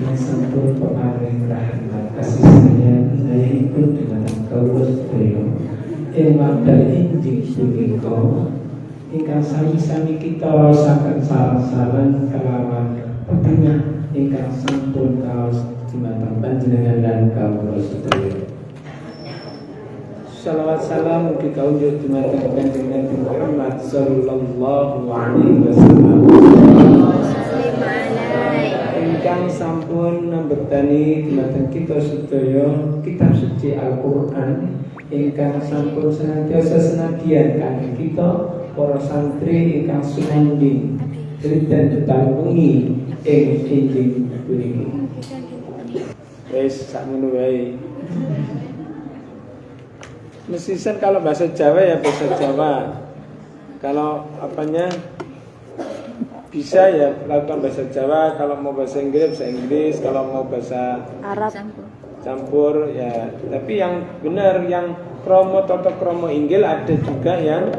ingkang sampun peparing rahmat kasih sayang ikut dengan kawula sedaya ing wekdal injing punika ingkang sami-sami kita rasaken saran-saran kelawan pepingah ingkang sampun kaos dumateng panjenengan lan kawula sedaya. Salawat salam mugi kaunjuk dumateng Kanjeng Nabi Muhammad sallallahu alaihi wasallam. Ingkang sampun nambetani dumateng kita sedaya kitab suci Al-Qur'an ingkang sampun senantiasa senadyan kangge kita para santri ingkang sumandi dan tetanggungi ing injing puniki. Wis sakmono wae. Mestikan kalau bahasa Jawa ya bahasa Jawa. Kalau apanya bisa ya lakukan bahasa Jawa. Kalau mau bahasa Inggris bahasa Inggris. Kalau mau bahasa Arab campur ya. Tapi yang benar yang kromo toto kromo inggil ada juga yang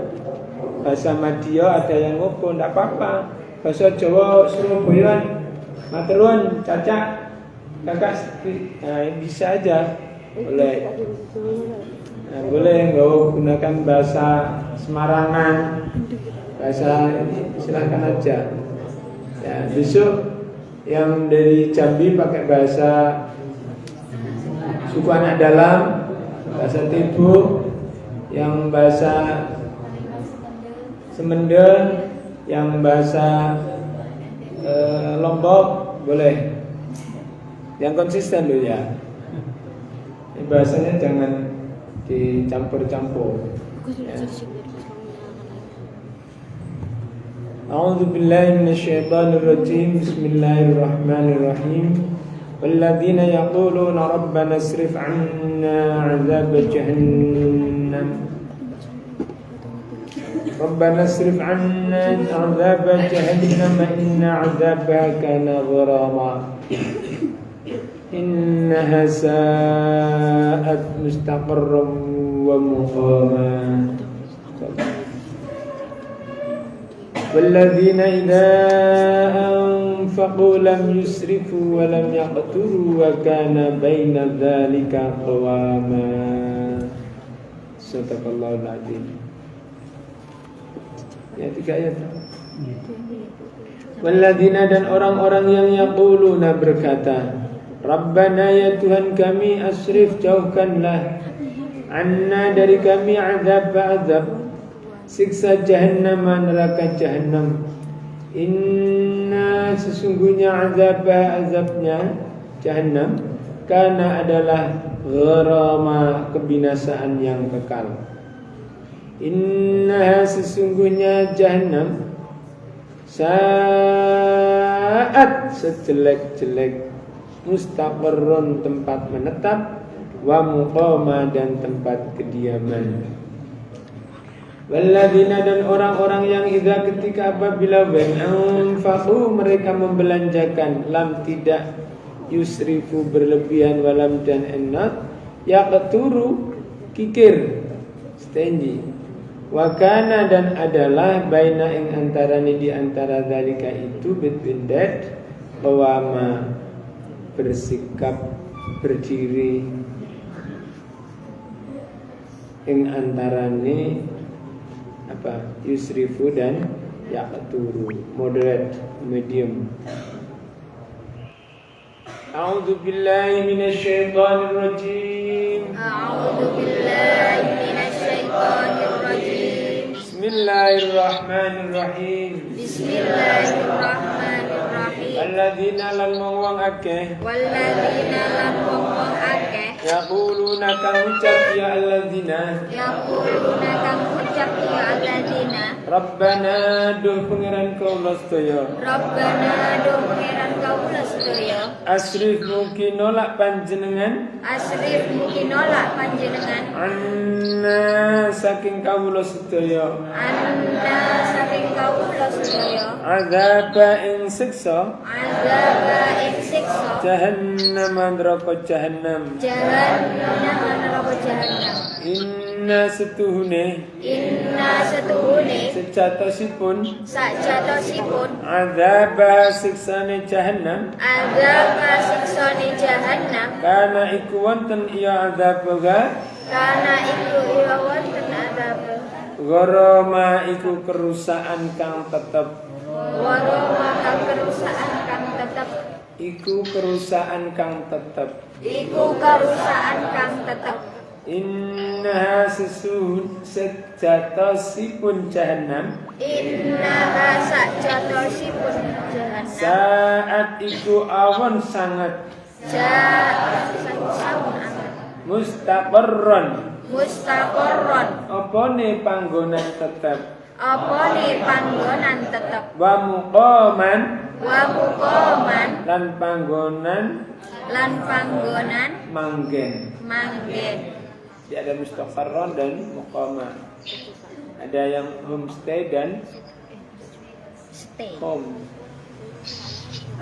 bahasa Madya ada yang ngopo ndak apa-apa. Bahasa Jawa Surabaya Materun Cacak Kakak bisa aja boleh. Nah, boleh nggak gunakan bahasa Semarangan, bahasa silahkan aja. Ya, besok yang dari Jambi pakai bahasa suku anak dalam, bahasa Tibu, yang bahasa Semendel, yang bahasa Lombok boleh. Yang konsisten dulu ya. Bahasanya jangan dicampur-campur. A'udzu billahi minasyaitonir rajim. Bismillahirrahmanirrahim. Walladzina yaquluna rabbana isrif 'anna 'adzab jahannam. Rabbana isrif 'anna 'adzab jahannam inna 'adzabaha kana gharama. Innaha sa'at mustaqarran wa muqama. Walladzina idza anfaqu lam yusrifu wa lam yaqturu wa kana baina dzalika qawama. Sadaqallahul adzim. Ya 3 ayat. Walladzina dan orang-orang yang yaquluna berkata, Rabbana ya Tuhan kami asrif jauhkanlah anna dari kami azab siksa jahannam neraka jahannam. Inna sesungguhnya azabnya jahannam kana adalah gharama kebinasaan yang kekal. Inna sesungguhnya jahannam saat sejelek-jelek mustaqarrun tempat menetap wa muqama dan tempat kediaman. Walladzina dan orang-orang yang idza ketika apabila anfaqu mereka membelanjakan lam tidak yusrifu berlebihan walam dan enat yaqturu kikir stingy wa kana dan adalah baina ing antarane di antara zalika itu between that qawama bersikap berdiri ing antarane apa yusrifu dan yaqturu moderate medium. A'udzu billahi minasyaitonir rajim. A'udzu billahi minasyaitonir rajim. Bismillahirrahmanirrahim. Bismillahirrahmanirrahim. Alladzina lan wong akeh. Walladzina lan wong akeh. Yaquluna kang ucap ya alladzina. Yaquluna kang ucap ya alladzina. Rabbana duh pangeran kaula sedaya. Rabbana duh pangeran kaula sedaya. Asrif mugi nolak panjenengan. Asrif mugi nolak panjenengan. Anna saking kaula sedaya. Anna saking kaula sedaya. Azaba ing siksa. Azaba ing siksa. Jahannam neraka jahannam. Jahannam neraka jahannam. Inna setuhune sejatosipun azaba siksane jahannam kana iku wonten iya azab Goroma iku kerusakan kang tetep Iku kerusakan kang tetep Innaha sejatosipun jahannam Saat iku awan sangat Mustaqarron Opone panggonan tetep Wa muqaman lan panggonan manggen. Jadi ada mustaqarron dan muqaman. Ada yang homestay dan home.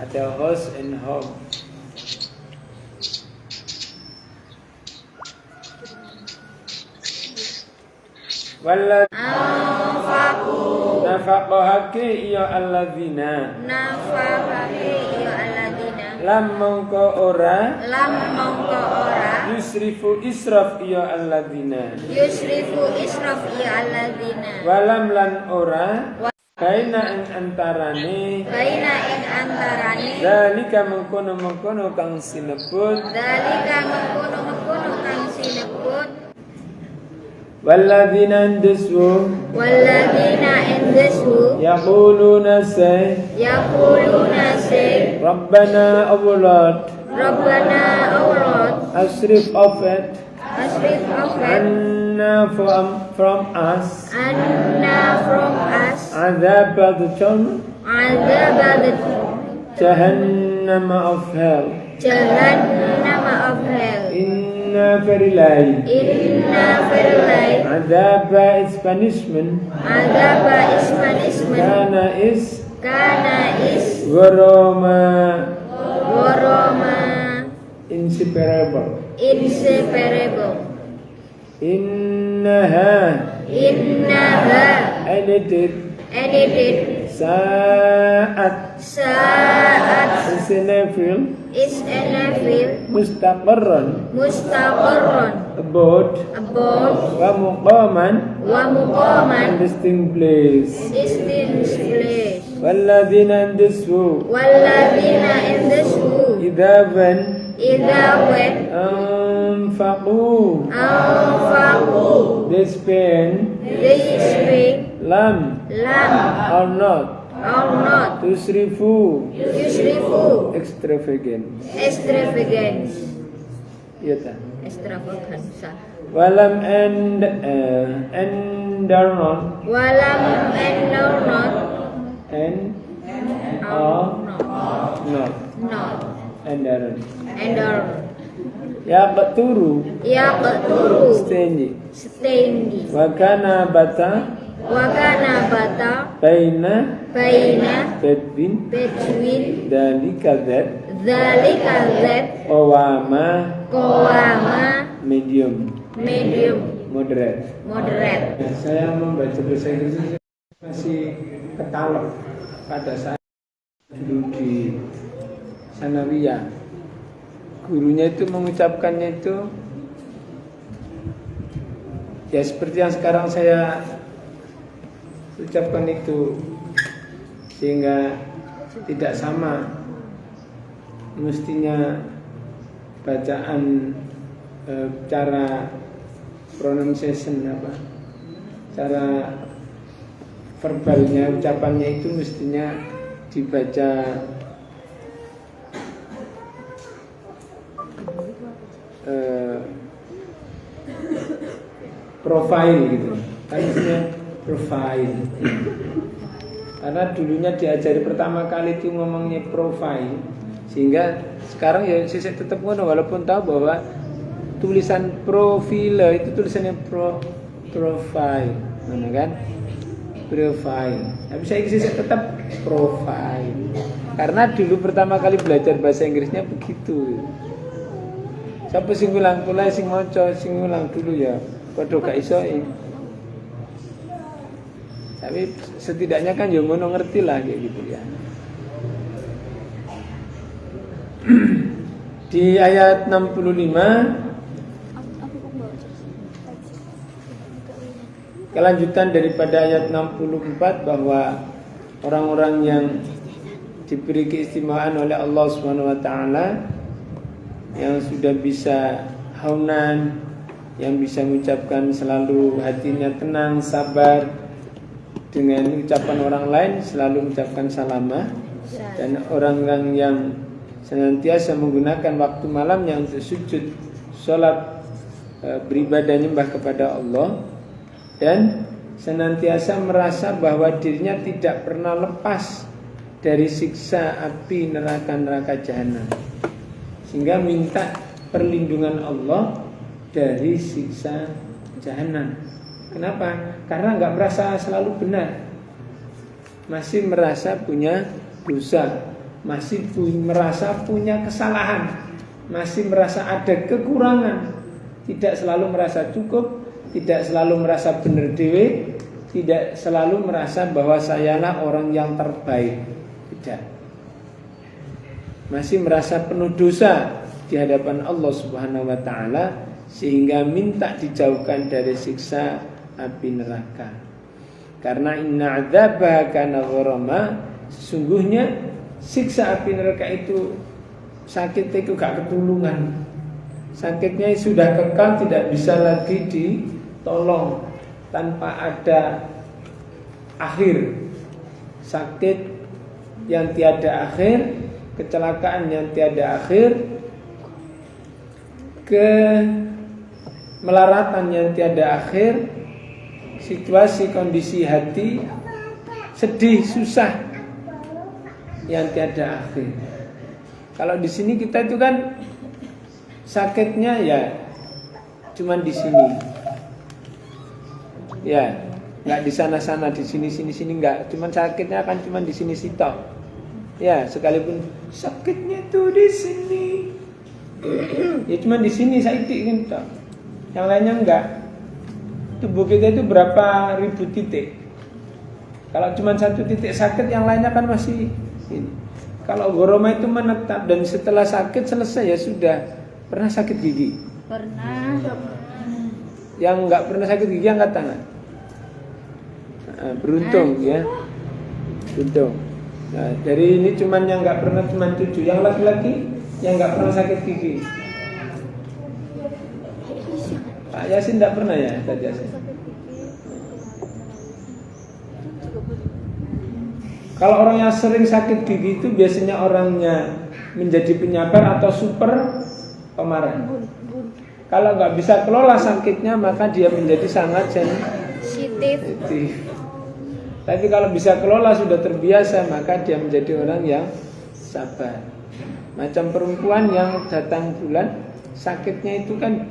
Ada house and home. Walad nafaqahake iya alladzina lam mongko ora yusrifu israf iya alladzina walam lan ora baina ing antarane dalika mengkono kang sinebut Walladzina indaswu yaquluna say Rabbana awlad asrif offet anna from us azab al-jannah jahannam of hell Inna verilai Adaba is punishment Kana is Goroma Inseparable Innaha Edited Saat is enafil Mustaqarran About Wa muqaman Distinct place Walladzina indaswu Idha when Anfaqu They spend Lam or not Tusrifu Extravagance Iya tak? Extravaganza Walam and are not And or not And are Ya beturu Stingy Wakana bata Baina Between Dalika that Qawama Medium Moderate Saya membaca bahasa Inggris masih ketalak pada saat dulu di Sanawiyah. Gurunya itu mengucapkannya itu ya seperti yang sekarang saya ucapkan itu, sehingga tidak sama mestinya bacaan cara pronunciation cara verbalnya, ucapannya itu mestinya dibaca profile gitu, kan mestinya profile. Karena dulunya diajari pertama kali itu ngomongnya profile, sehingga sekarang ya saya tetap ngono walaupun tahu bahwa tulisan profile itu tulisannya profile, mana kan? Profile. Tapi saya tetap profile. Karena dulu pertama kali belajar bahasa Inggrisnya begitu. Siapa sing ngulang, kula sing maca, sing ngulang dulu ya. padha gak iso. Tapi setidaknya kan yo ngono ngerti lah kayak gitu ya. Di ayat 65 kelanjutan daripada ayat 64 bahwa orang-orang yang diberi keistimewaan oleh Allah Subhanahu wa taala yang sudah bisa haunan, yang bisa mengucapkan selalu hatinya tenang, sabar dengan ucapan orang lain, selalu mengucapkan salamah, dan orang-orang yang senantiasa menggunakan waktu malamnya untuk sujud, sholat, beribadah nyembah kepada Allah, dan senantiasa merasa bahwa dirinya tidak pernah lepas dari siksa api neraka jahanam, sehingga minta perlindungan Allah dari siksa jahanam. Kenapa? Karena nggak merasa selalu benar, masih merasa punya dosa, masih merasa punya kesalahan, masih merasa ada kekurangan, tidak selalu merasa cukup, tidak selalu merasa benar dewe, tidak selalu merasa bahwa sayalah orang yang terbaik. Tidak. Masih merasa penuh dosa di hadapan Allah Subhanahu wa taala, sehingga minta dijauhkan dari siksa api neraka. Karena inna adzabaha kana gharama, sesungguhnya siksa api neraka itu sakitnya itu gak ketulungan. Sakitnya sudah kekal, tidak bisa lagi ditolong, tanpa ada akhir. Sakit yang tiada akhir, kecelakaan yang tiada akhir, kemelaratan yang tiada akhir, situasi kondisi hati sedih susah yang tiada akhir. Kalau di sini kita itu kan sakitnya ya cuman di sini, ya nggak di sana di sini nggak, cuman sakitnya akan cuman di sini sitok. Ya sekalipun sakitnya tuh di sini, ya cuman di sini saiki kan, yang lainnya enggak. Tubuh kita itu berapa ribu titik. Kalau cuma satu titik sakit, yang lainnya kan masih ini. Kalau goroma itu menetap, dan setelah sakit selesai ya sudah. Pernah sakit gigi? Pernah. Yang enggak pernah sakit gigi angkat tangan. Beruntung ya. Beruntung. Nah, dari ini cuman yang enggak pernah cuma 7. Yang laki-laki yang enggak pernah sakit gigi. Pak Yasin enggak pernah ya, Pak Yasin. Kalau orang yang sering sakit gigi itu biasanya orangnya menjadi penyabar atau super pemarah. Kalau nggak bisa kelola sakitnya, maka dia menjadi sangat sensitif. Tapi kalau bisa kelola, sudah terbiasa, maka dia menjadi orang yang sabar. Macam perempuan yang datang bulan, sakitnya itu kan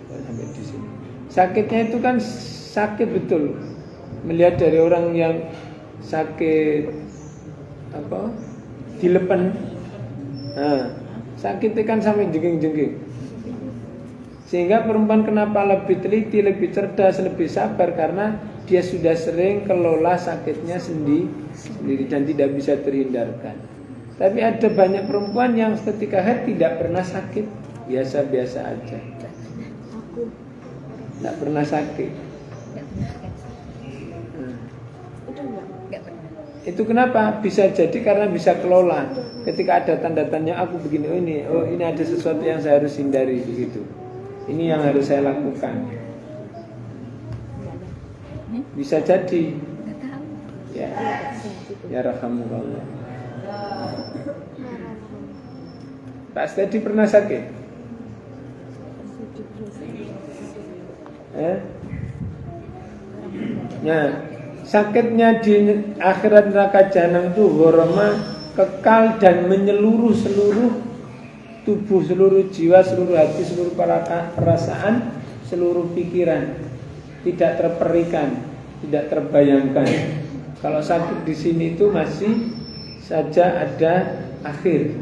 sampai di sini. Sakitnya itu kan sakit betul. Melihat dari orang yang sakit apa? Dilepen. Nah, sakitnya kan sampai jengking-jengking. Sehingga perempuan kenapa lebih teliti, lebih cerdas, lebih sabar, karena dia sudah sering kelola sakitnya sendiri dan tidak bisa terhindarkan. Tapi ada banyak perempuan yang ketika haid tidak pernah sakit, biasa-biasa aja. Tidak pernah sakit. Itu kenapa? Bisa jadi karena bisa kelola. Ketika ada tanda-tandanya aku begini, oh ini ada sesuatu yang saya harus hindari begitu. Ini yang harus saya lakukan. Bisa jadi. Ya rahamukallah. Pak Stedi pernah sakit? Nah, sakitnya di akhirat neraka jahanam itu gharama, kekal dan menyeluruh seluruh tubuh, seluruh jiwa, seluruh hati, seluruh perasaan, seluruh pikiran. Tidak terperikan, tidak terbayangkan. Kalau sakit di sini itu masih saja ada akhir.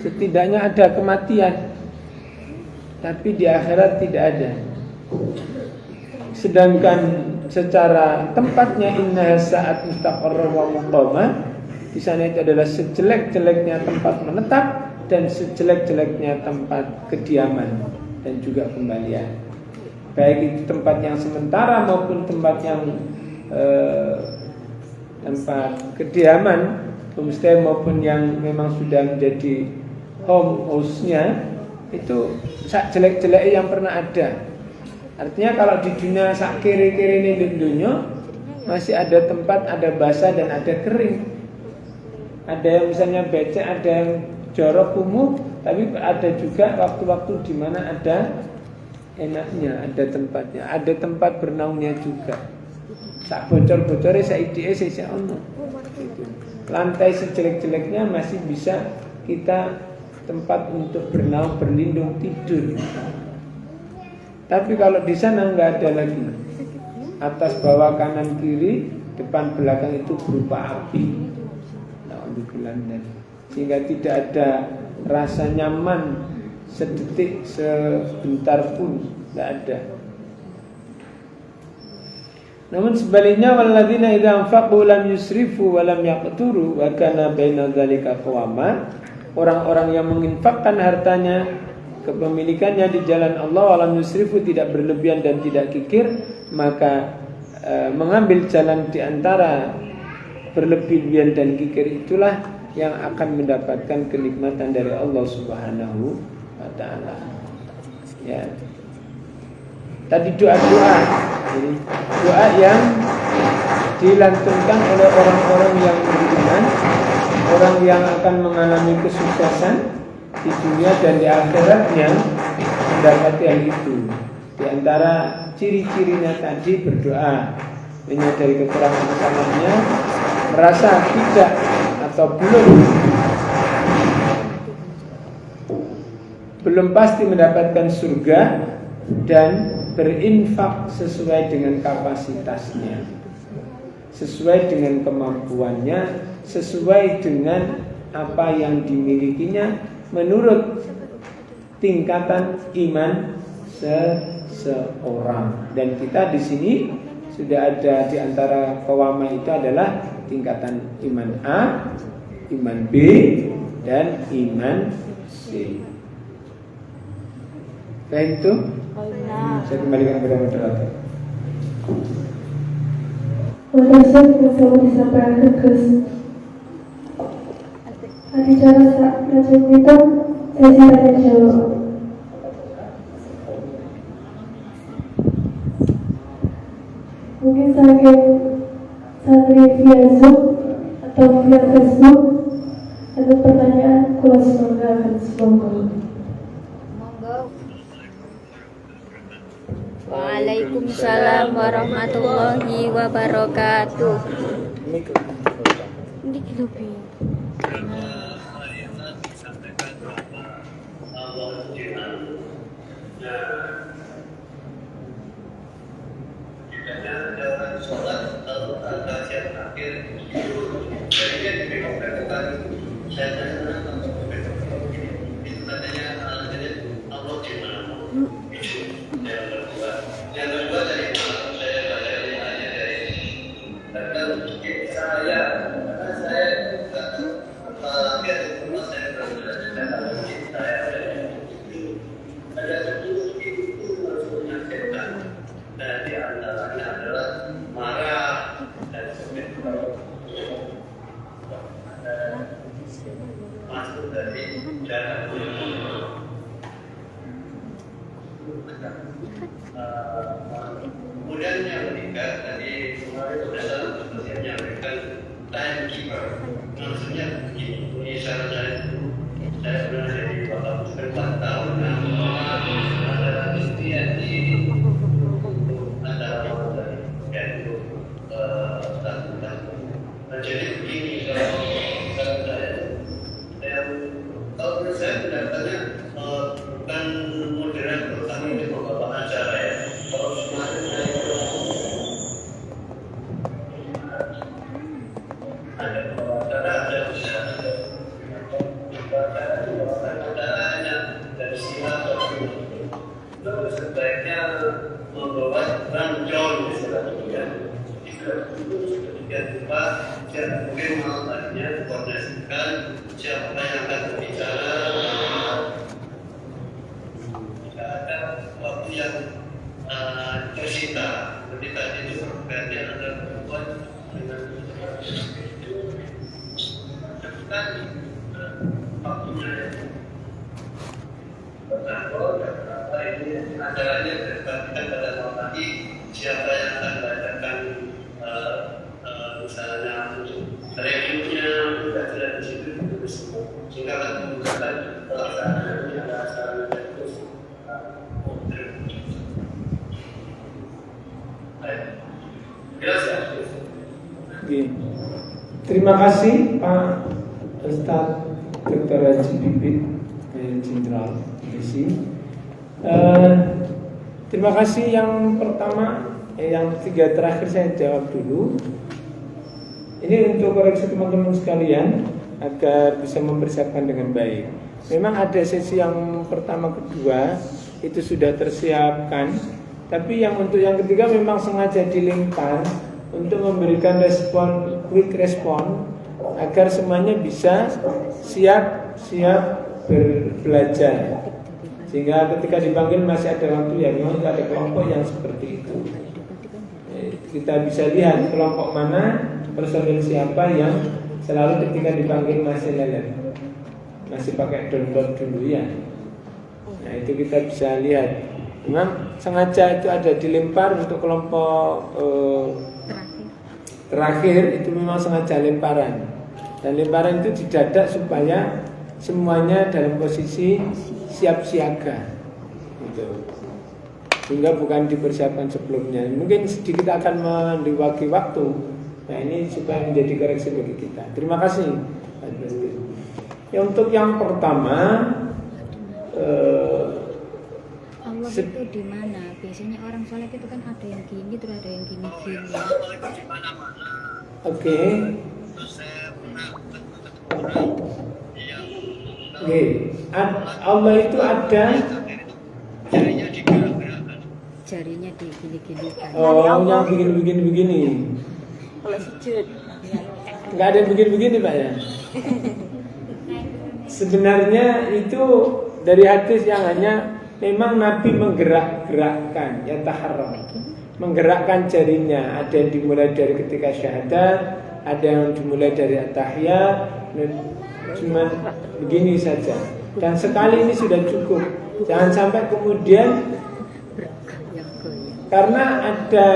Setidaknya ada kematian. tapi di akhirat tidak ada. Sedangkan secara tempatnya inna saat mustaqarrah wa muqamah, di sana itu adalah sejelek-jeleknya tempat menetap dan sejelek-jeleknya tempat kediaman dan juga kembalian. Baik itu tempat yang sementara maupun tempat yang tempat kediaman, homestay maupun yang memang sudah menjadi home house-nya, itu sak jelek-jelek yang pernah ada. Artinya kalau di dunia sak kiri-kiri ini di dunia masih ada tempat, ada basah dan ada kering. Ada yang misalnya becek, ada yang jorok kumuh, tapi ada juga waktu-waktu di mana ada enaknya, ada tempatnya, ada tempat bernaungnya juga. Sak bocor-bocornya, sak idee, sak ono. Lantai sejelek-jeleknya masih bisa kita tempat untuk bernaung, berlindung, tidur. Tapi kalau di sana nggak ada lagi. Atas, bawah, kanan, kiri, depan, belakang itu berupa api. Sehingga tidak ada rasa nyaman sedetik, sebentar pun tidak ada. Namun sebaliknya, walladzina idza anfaqu lam yusrifu wa lam yaqturu wa kana baina dzalika qawama. Orang-orang yang menginfakkan hartanya, kepemilikannya di jalan Allah, walam yusrifu, tidak berlebihan dan tidak kikir, maka mengambil jalan di antara berlebihan dan kikir itulah yang akan mendapatkan kenikmatan dari Allah Subhanahu wa taala. Ya. Tadi doa-doa, ini doa yang dilantunkan oleh orang-orang yang beriman, orang yang akan mengalami kesuksesan di dunia dan di akhiratnya, mendapati hal itu. Di antara ciri-cirinya tadi berdoa, menyadari kekurangan kesalahannya, merasa tidak atau belum pasti mendapatkan surga, dan berinfak sesuai dengan kapasitasnya, sesuai dengan kemampuannya, sesuai dengan apa yang dimilikinya menurut tingkatan iman seseorang. Dan kita di sini sudah ada di antara qawama itu adalah tingkatan iman A, iman B, dan iman C. Baik itu, saya kembalikan kepada moderator. Moderator yang selalu disampaikan ke acara saat kajian itu, sesi tanya jawab. Mungkin saking santri via Zoom atau via Facebook ada pertanyaan, kurang semoga akan semoga. Waalaikumsalam warahmatullahi wabarakatuh. Ini lebih. Kemudian yang ketiga tadi adalah menyampaikan timekeeper. Maksudnya ini syarat saya pernah jadi waktu 4 tahun ada istilah di ada dari jadi begini kalau saya pendapatannya bukan moderator tapi itu beberapa acara ya. Kalau kemarin saya ada beberapa acara ada dari silat sebaiknya membawa ranjau misalnya demikian juga mungkin malamnya koordinasikan siapa yang akan berbicara. Jika ada waktu yang tersita ketika itu bergantian antara perempuan dengan kan waktunya ini acaranya bergantian pada malam nanti siapa yang akan bacakan misalnya untuk reviewnya juga tidak di situ terus sehingga akan menggunakan pelaksanaan ada acara terus jelas ya. Oke. Terima kasih Pak Ustadz Dr. Haji Bibit Jenderal Polisi. Terima kasih yang pertama, yang tiga terakhir saya jawab dulu. Ini untuk koreksi teman-teman sekalian agar bisa mempersiapkan dengan baik. Memang ada sesi yang pertama kedua itu sudah tersiapkan, tapi yang untuk yang ketiga memang sengaja dilempar untuk memberikan respon, quick respon agar semuanya bisa siap belajar. Sehingga ketika dipanggil masih ada waktu ya, memang ada kelompok yang seperti itu. Kita bisa lihat kelompok mana, personil siapa yang selalu ketika dipanggil masih lelet, masih pakai download dulu ya. Nah itu kita bisa lihat. Memang sengaja itu ada dilempar untuk kelompok terakhir itu memang sengaja lemparan. Dan lemparan itu didadak supaya semuanya dalam posisi siap siaga gitu. Sehingga bukan dipersiapkan sebelumnya. Mungkin sedikit akan mendewaki waktu. Nah ini supaya menjadi koreksi bagi kita. Terima kasih. Ya, untuk yang pertama Allah itu di mana? Biasanya orang sholat itu kan ada yang gini terus ada yang gini-gini. Oke. Oke. Allah itu ada jarinya digini-ginikan. Oh, yang begini. Kalau sujud Nggak ada yang begini Pak ya. Sebenarnya itu dari hadis yang hanya memang Nabi menggerakkan, ya taharram, menggerakkan jarinya. Ada yang dimulai dari ketika syahadat, ada yang dimulai dari at-tahiyat, cuma begini saja. Dan sekali ini sudah cukup. Jangan sampai kemudian karena ada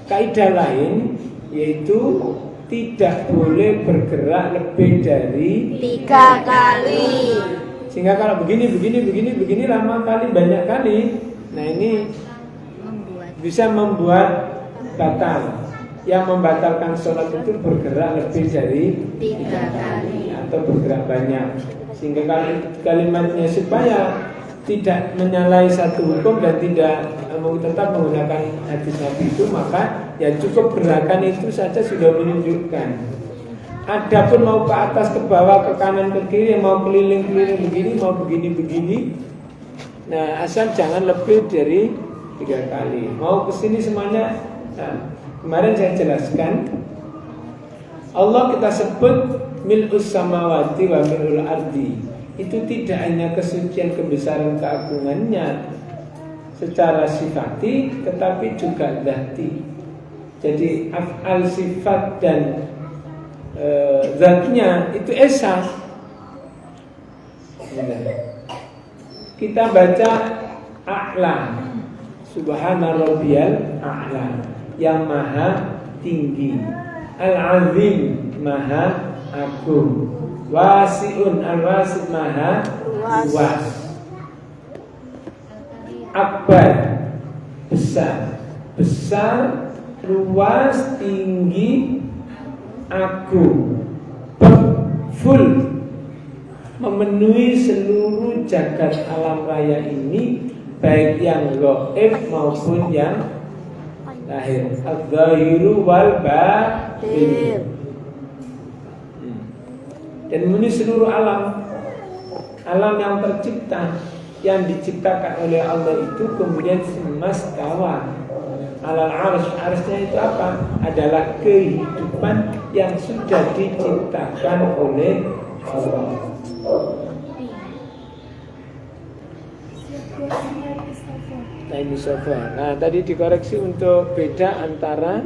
kaidah lain, yaitu tidak boleh bergerak lebih dari 3 kali. Sehingga kalau begini lama kali, banyak kali, nah ini bisa membuat batal. Yang membatalkan sholat itu bergerak lebih dari 3 kali atau bergerak banyak. Sehingga kalimatnya supaya tidak menyalahi satu hukum dan tidak tetap menggunakan hadis Nabi itu, maka ya cukup gerakan itu saja sudah menunjukkan. Adapun mau ke atas, ke bawah, ke kanan, ke kiri, mau keliling-keliling begini, mau begini-begini, nah asal jangan lebih dari 3 kali. Mau ke sini semuanya. Nah, kemarin saya jelaskan, Allah kita sebut mil'us samawati wa mil'ul ardi. Itu tidak hanya kesucian, kebesaran, keagungannya secara sifati, tetapi juga dzati. Jadi af'al sifat dan zatnya itu esa. Kita baca a'la, subhana rabbiyal a'la, yang maha tinggi, al-azim, maha agung, wasi'un, al-wasi' maha luas, akbar, besar, luas, tinggi, agung, full, memenuhi seluruh jagat alam raya ini, baik yang gaib maupun yang lahir, al-zahiru wal batin, dan memenuhi seluruh alam yang tercipta, yang diciptakan oleh Allah itu kemudian semastawa alal arsh. Arshnya itu apa? Adalah kehidupan yang sudah diciptakan oleh Allah. Time is over. Nah, tadi dikoreksi untuk beda antara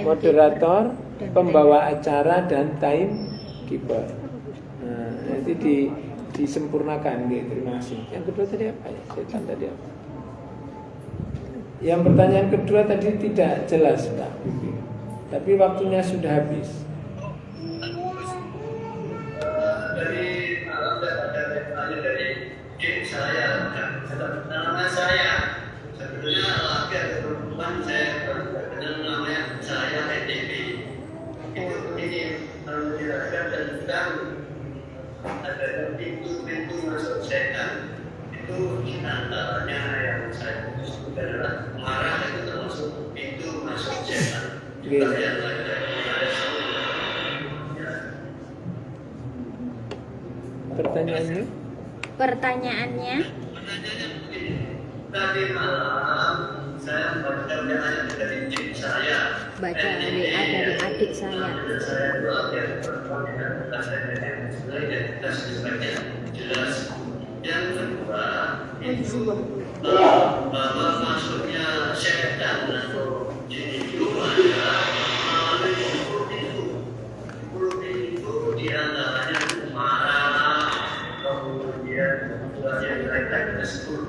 moderator, pembawa acara dan time keeper. Nah, nanti disempurnakan gitu. Terima kasih. Yang kedua tadi apa ya? Setan tadi apa? Yang pertanyaan kedua tadi tidak jelas, Pak Bibi. Tapi waktunya sudah habis. Dari saya, nama saya sebetulnya laki atau perempuan saya kenal namanya saya EDP. Itu ini menjelaskan tentang ada pintu-pintu masuk setan. Itu antaranya yang saya sebut adalah marah, itu termasuk pintu masuk setan. Juga yang lain ada Pertanyaannya? Pertanyaannya begini. Tadi malam saya membaca ayat dari cik saya. baca WA dari adik saya. Saya itu akhir pertemuan dengan saya yang sebenarnya identitas sebagai jelas. Yang kedua itu bahwa masuknya setan atau jin itu adalah melalui 10 pintu di antaranya marah, kemudian yang lain-lain ada 10.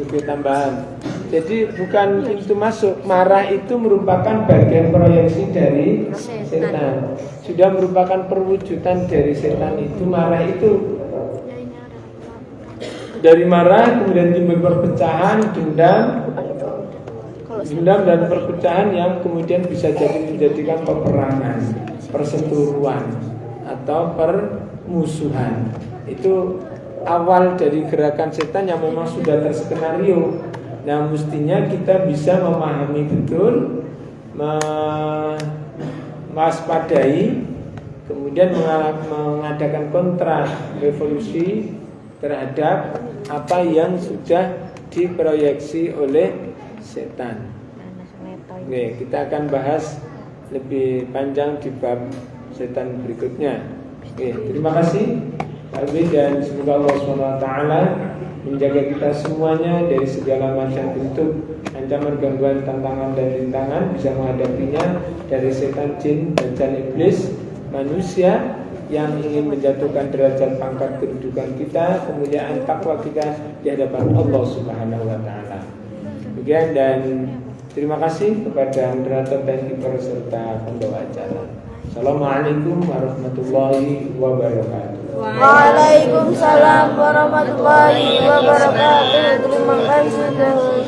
Oke, tambahan. Jadi bukan pintu masuk. Marah itu merupakan bagian proyeksi dari setan. Sudah merupakan perwujudan dari setan itu. Marah itu dari marah kemudian timbul perpecahan, dendam dan perpecahan yang kemudian bisa jadi menjadikan peperangan, perseteruan atau permusuhan. Itu awal dari gerakan setan yang memang sudah terskenario. Nah, mestinya kita bisa memahami betul, mewaspadai, kemudian mengadakan kontra revolusi terhadap apa yang sudah diproyeksi oleh setan. Oke, kita akan bahas lebih panjang di bab setan berikutnya. Oke, terima kasih Pak Abi, dan semoga Allah SWT menjaga kita semuanya dari segala macam bentuk ancaman, gangguan, tantangan dan rintangan, bisa menghadapinya dari setan, jin, dan iblis, manusia yang ingin menjatuhkan derajat pangkat kedudukan kita, kemuliaan takwa kita di hadapan Allah Subhanahu wa taala. Demikian, dan terima kasih kepada moderator dan keeper serta pembawa acara. Assalamualaikum warahmatullahi wabarakatuh. Waalaikumsalam warahmatullahi wabarakatuh. Terima kasih.